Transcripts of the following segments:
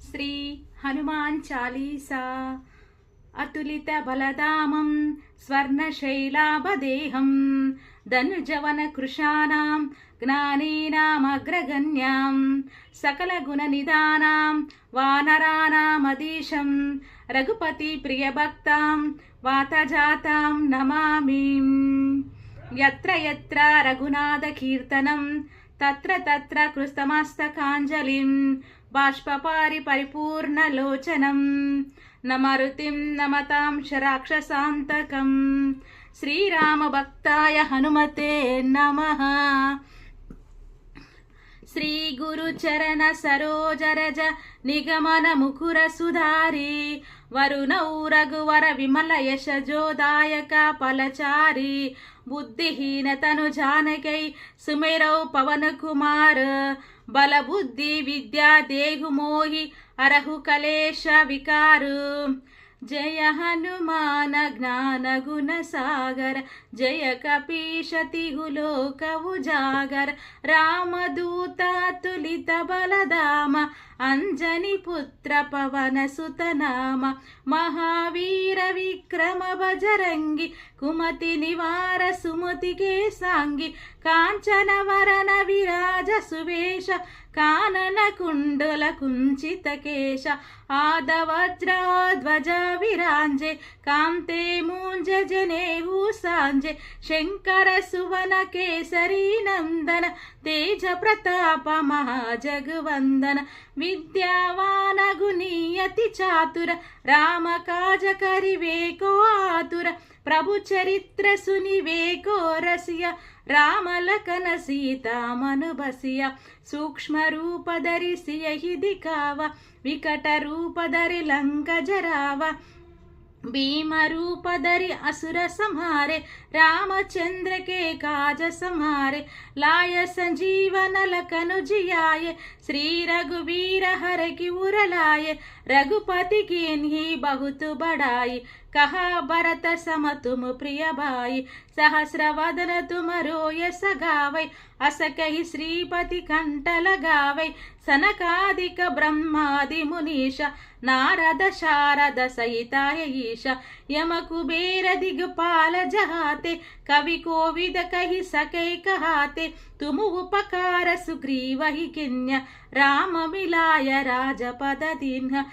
శ్రీ హనుమాన్ చాలీసా అతులిత బలదామం స్వర్ణశైలాభదేహం ధనుజవన కృషానాం జ్ఞానీనామగ్రగణ్యాం సకల గుణ నిదానాం వానరానామదీశం రఘుపతి ప్రియభక్తాం వాతజాతాం నమామి. యత్ర యత్ర రఘునాథ కీర్తనం తత్ర తత్ర కృస్తమస్తకాంజలిం బాష్పపారి పరిపూర్ణలోచనం నమరుతిం నమతాం రాక్షసాంతకం. శ్రీరామ భక్తాయ హనుమతే నమః. శ్రీ గురు చరణ సరోజరజ నిగమన ముకుర సుధారి వరుణౌ రఘువర విమల యశజోదాయక ఫలచారి బుద్ధిహీనతను జానకై సుమిరౌ పవన కుమార్ బల బుద్ధి విద్యా దేహు మోహి అరహు కలేశ వికారు. జయ హనుమాన జ్ఞాన గుణ సాగర జయ కపీశతిహు లోక ఉజాగర రామదూత తులిత బలదామ అంజని పుత్ర పవన సుతనామ మహావీర విక్రమ బజరంగి కుమతి నివార సుమతి కేసాంగి కాంచన వరన విరాజ సువేశ కానన కుండల కుంచిత కేశ ఆదవజ్రధ్వజ విరాంజే కాంతే మూంజ జనేహు సాంజే శంకర సువన కేసరీ నందన తేజ ప్రతాప మహాజగవందన విద్యావాన గుణీయతి చాతుర రామ కాజ కరివేకో ఆతుర ప్రభు చరిత్ర సునివేకో రసియ రామలకన సీతామను బసియ సూక్ష్మ రూపధరి సియహి దికావ వికట రూపధరి లంక జరావ भीम रूप धरि असुर संहारे रामचंद्र के काज संहारे लाय संजीवन लखनु जियाये श्री रघुवीर हर की उरलाये रघुपति कीन्ही बहुत बड़ाई कहा भरत सम तुम प्रिय भाई सहस्र वदन तुम रोय सगावै अस कहि श्रीपति कंठ लगावै सनकादिक ब्रह्मादि मुनीश नारद शारद सहिताय ईश यम कुबेर दिगपाल जहाते कवि कोविद कहि सकै कहाते तुम उपकार सुग्रीव ही किन्य राम मिलाय राजपद दीन्ह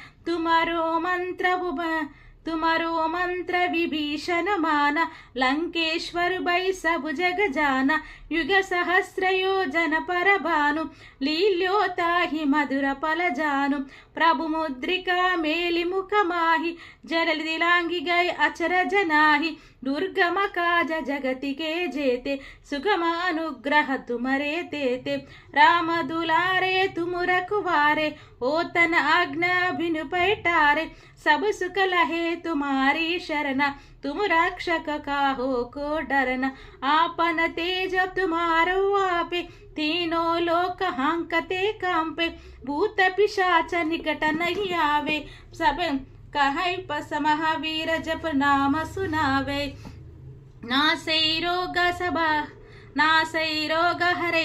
तुम्हारो मंत्र विभीषण माना लंकेश्वर बै सब जग जाना युग सहस्र योजन पर भानु लील्योता ही मधुर पल जानु प्रभु मुद्रिका मेलि मुख माहि जरल दिलांगी गए अचर जनाहि दुर्गम काज जगति के जेते सुगम अनुग्रह तुमरे तेते राम दुलारे तुम रखवारे ओ तन आज्ञा बिनु पैटारे सब सुख लहे तुम्हारी शरणा तुम रक्षक काहो को डरना आपन तेज तुम्हारो आपे तीनों लोक हांकते कांपे भूत पिशाच निकट नहीं आवे सब कहै पस महावीर जप नाम सुनावे नासै रोग हरे